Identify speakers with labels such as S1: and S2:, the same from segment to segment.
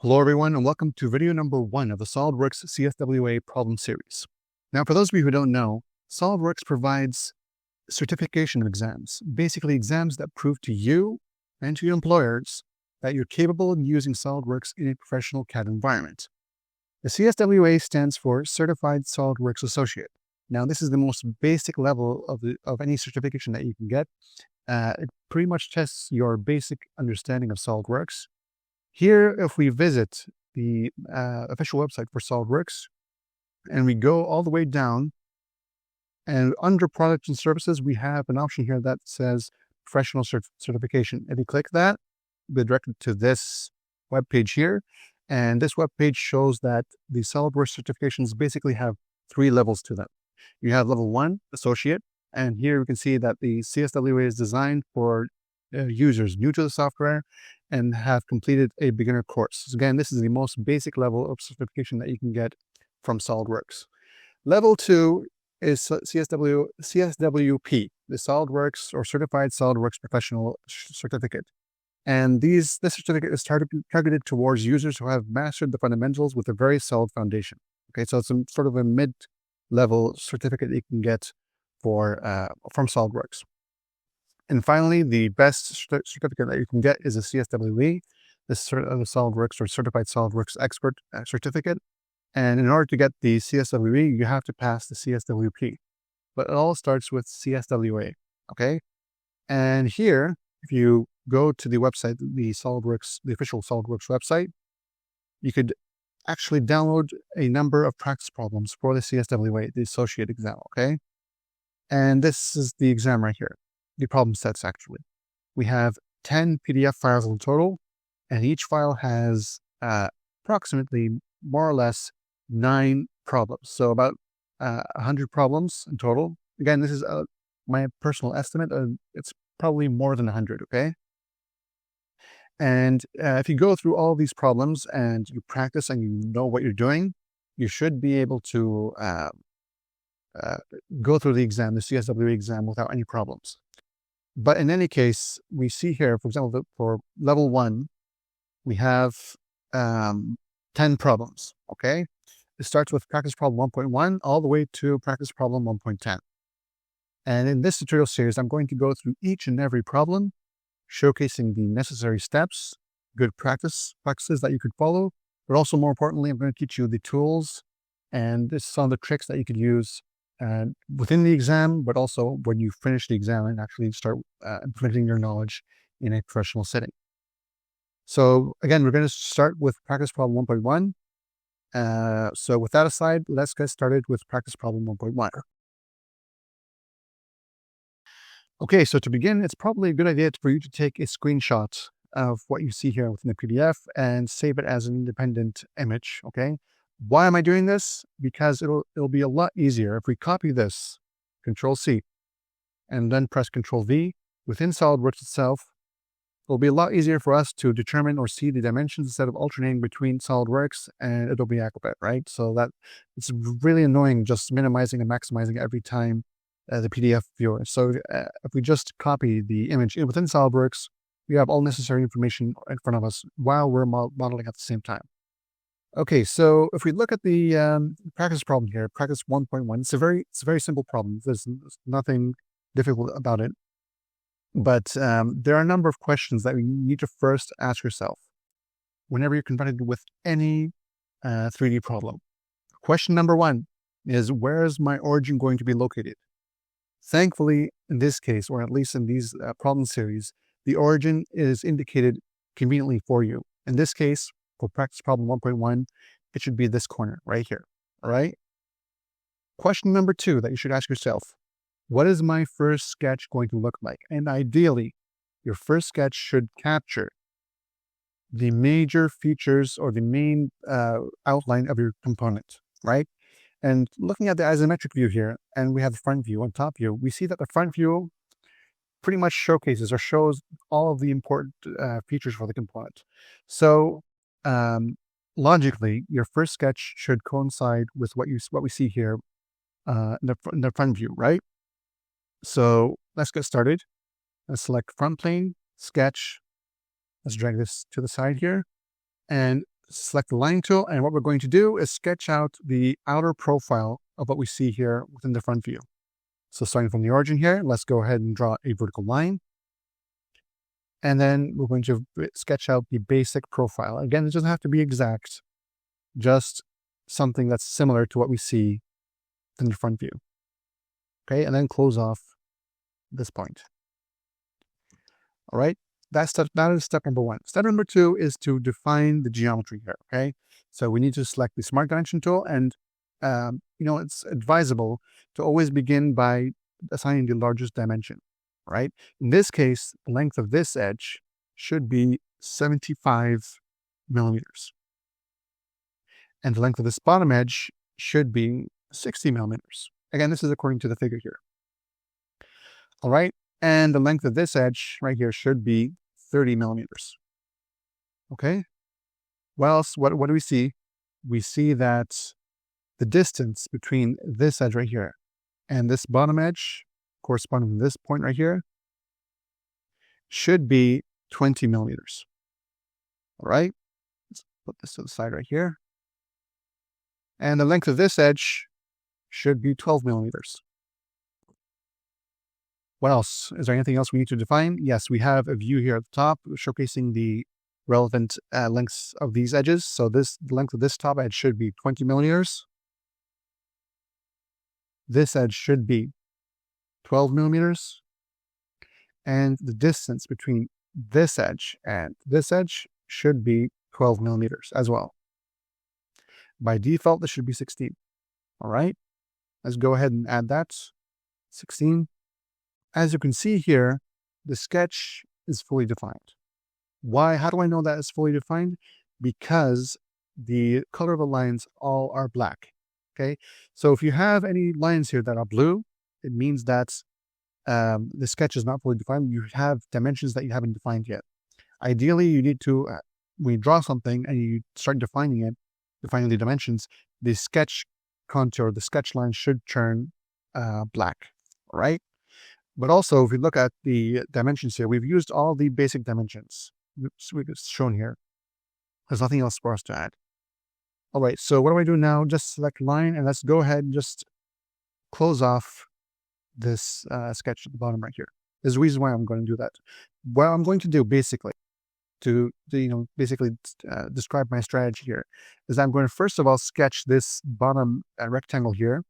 S1: Hello everyone, and welcome to video number 1 of the SolidWorks CSWA Problem Series. Now, for those of you who don't know, SolidWorks provides certification exams, basically exams that prove to you and to your employers that you're capable of using SolidWorks in a professional CAD environment. The CSWA stands for Certified SolidWorks Associate. Now, this is the most basic level of any certification that you can get. It pretty much tests your basic understanding of SolidWorks. Here, if we visit the official website for SolidWorks, and we go all the way down, and under products and services, we have an option here that says professional certification. If you click that, we're directed to this web page here, and this web page shows that the SolidWorks certifications basically have 3 levels to them. You have level 1, associate, and here we can see that the CSWA is designed for users new to the software and have completed a beginner course. So again, this is the most basic level of certification that you can get from SolidWorks. Level 2 is CSWP, the SolidWorks or Certified SolidWorks Professional Certificate. And this certificate is targeted towards users who have mastered the fundamentals with a very solid foundation. Okay, so it's sort of a mid-level certificate you can get from SolidWorks. And finally, the best certificate that you can get is a CSWE, the SolidWorks or Certified SolidWorks Expert certificate. And in order to get the CSWE, you have to pass the CSWP. But it all starts with CSWA, okay? And here, if you go to the website, the official SolidWorks website, you could actually download a number of practice problems for the CSWA, the associate exam, okay? And this is the exam right here. The problem sets actually. We have 10 PDF files in total, and each file has approximately more or less 9 problems. So about 100 problems in total. Again, this is my personal estimate. It's probably more than 100, okay? And if you go through all these problems and you practice and you know what you're doing, you should be able to go through the exam, the CSWA exam, without any problems. But in any case, we see here, for example, for level 1, we have 10 problems, okay? It starts with practice problem 1.1 all the way to practice problem 1.10. And in this tutorial series, I'm going to go through each and every problem, showcasing the necessary steps, good practices that you could follow, but also more importantly, I'm going to teach you the tools and some of the tricks that you could use within the exam, but also when you finish the exam and actually start implementing your knowledge in a professional setting. So again, we're going to start with practice problem 1.1. So with that aside, let's get started with practice problem 1.1. Okay, so to begin, it's probably a good idea for you to take a screenshot of what you see here within the PDF and save it as an independent image, okay? Why am I doing this? Because it'll be a lot easier if we copy this, Control-C, and then press Control-V within SolidWorks itself. It'll be a lot easier for us to determine or see the dimensions instead of alternating between SolidWorks and Adobe Acrobat, right? So that it's really annoying just minimizing and maximizing every time the PDF viewer. So if we just copy the image within SolidWorks, we have all necessary information in front of us while we're modeling at the same time. Okay, so if we look at the practice problem here, practice 1.1, it's a very simple problem. There's nothing difficult about it. But there are a number of questions that we need to first ask yourself whenever you're confronted with any 3D problem. Question number 1 is, where is my origin going to be located? Thankfully, in this case, or at least in these problem series, the origin is indicated conveniently for you. In this case, for practice problem 1.1, it should be this corner right here, all right? Question number 2 that you should ask yourself, what is my first sketch going to look like? And ideally, your first sketch should capture the major features or the main outline of your component, right? And looking at the isometric view here, and we have the front view and top view, we see that the front view pretty much showcases or shows all of the important features for the component. So logically, your first sketch should coincide with what we see here in the front view, right? So let's get started. Let's select front plane, sketch. Let's drag this to the side here. And select the line tool, and what we're going to do is sketch out the outer profile of what we see here within the front view. So starting from the origin here, let's go ahead and draw a vertical line. And then we're going to sketch out the basic profile. Again, it doesn't have to be exact, just something that's similar to what we see in the front view. Okay, and then close off this point. All right, that is step number one. Step number two is to define the geometry here. Okay, so we need to select the Smart Dimension tool, and it's advisable to always begin by assigning the largest dimension. Right? In this case, the length of this edge should be 75 millimeters. And the length of this bottom edge should be 60 millimeters. Again, this is according to the figure here. All right. And the length of this edge right here should be 30 millimeters. Okay. Well, what do we see? We see that the distance between this edge right here and this bottom edge, corresponding to this point right here, should be 20 millimeters. All right, let's put this to the side right here. And the length of this edge should be 12 millimeters. What else? Is there anything else we need to define? Yes, we have a view here at the top showcasing the relevant lengths of these edges. So the length of this top edge should be 20 millimeters. This edge should be 12 millimeters, and the distance between this edge and this edge should be 12 millimeters as well. By default, this should be 16. All right, let's go ahead and add that, 16. As you can see here, the sketch is fully defined. Why? How do I know that it's fully defined? Because the color of the lines all are black. Okay, so if you have any lines here that are blue, it means that the sketch is not fully defined. You have dimensions that you haven't defined yet. Ideally, you need to, when you draw something and you start defining it, defining the dimensions, the sketch contour, the sketch line should turn black, all right? But also, if you look at the dimensions here, we've used all the basic dimensions. It's shown here. There's nothing else for us to add. All right, so what do I do now? Just select line, and let's go ahead and just close off this sketch at the bottom right here. There's a reason why I'm going to do that. What I'm going to do basically to describe my strategy here is I'm going to first of all sketch this bottom rectangle here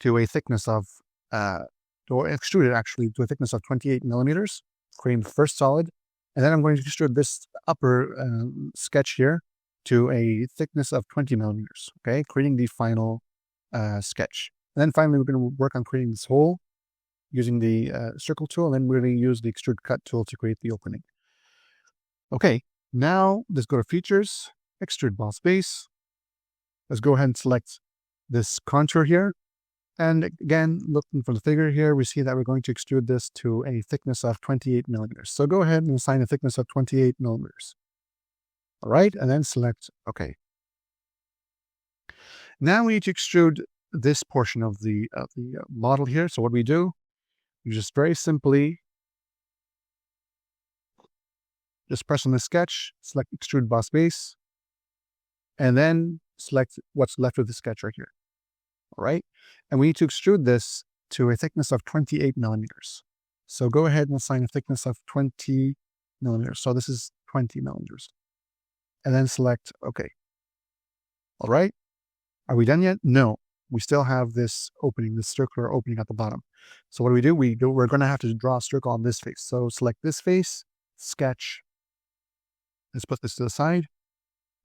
S1: to a thickness of, or extrude it actually to a thickness of 28 millimeters, creating the first solid. And then I'm going to extrude this upper sketch here to a thickness of 20 millimeters, okay, creating the final sketch. And then finally, we're going to work on creating this hole using the circle tool, and then we're going to use the extrude cut tool to create the opening. Okay, now let's go to Features, Extrude Boss Base. Let's go ahead and select this contour here. And again, looking from the figure here, we see that we're going to extrude this to a thickness of 28 millimeters. So go ahead and assign a thickness of 28 millimeters. All right, and then select OK. Now we need to extrude this portion of the model here. So what we do, you just very simply just press on the sketch, select Extrude Boss Base, and then select what's left of the sketch right here. All right, and we need to extrude this to a thickness of 28 millimeters. So go ahead and assign a thickness of 20 millimeters. So this is 20 millimeters. And then select OK. All right, are we done yet? No, we still have this opening, this circular opening at the bottom. So what do? We're going to have to draw a circle on this face. So select this face, sketch. Let's put this to the side,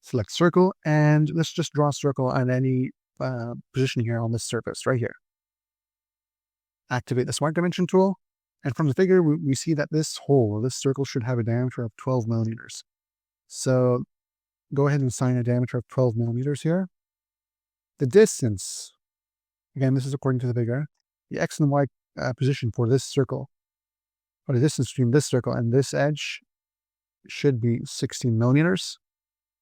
S1: select circle, and let's just draw a circle on any position here on this surface right here. Activate the Smart Dimension tool, and from the figure, we see that this hole, this circle, should have a diameter of 12 millimeters. So go ahead and assign a diameter of 12 millimeters here. The distance, again, this is according to the figure, the X and Y position for this circle, or the distance between this circle and this edge, should be 16 millimeters.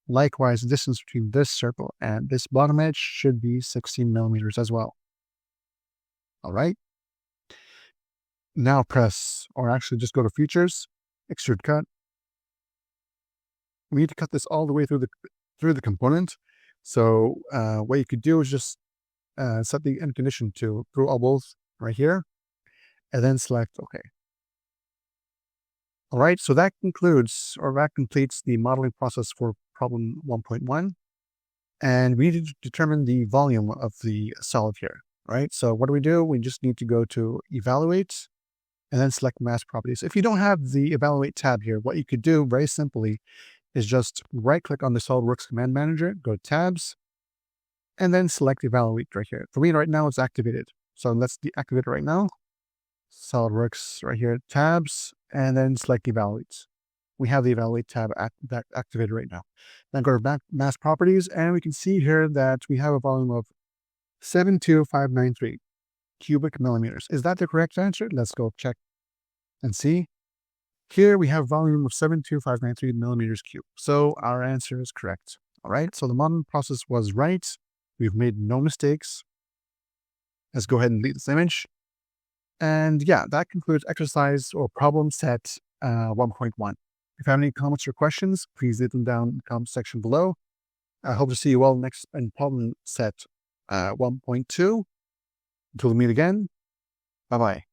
S1: Likewise, the distance between this circle and this bottom edge should be 16 millimeters as well. All right. Now press, or actually just go to Features, Extrude Cut. We need to cut this all the way through through the component. So what you could do is just set the end condition to true all both right here, and then select OK. All right, so that concludes, or that completes the modeling process for problem 1.1. And we need to determine the volume of the solid here, right? So what do? We just need to go to Evaluate and then select Mass Properties. If you don't have the Evaluate tab here, what you could do very simply is just right-click on the SolidWorks Command Manager, go to Tabs, and then select Evaluate right here. For me right now, it's activated. So let's deactivate it right now. SolidWorks right here, Tabs, and then select Evaluate. We have the Evaluate tab activated right now. Then go to back Mass Properties, and we can see here that we have a volume of 72593 cubic millimeters. Is that the correct answer? Let's go check and see. Here we have volume of 72593 millimeters cubed. So our answer is correct. All right, so the modeling process was right. We've made no mistakes. Let's go ahead and delete this image. And yeah, that concludes exercise or problem set 1.1. If you have any comments or questions, please leave them down in the comment section below. I hope to see you all next in problem set 1.2. Until we meet again, bye-bye.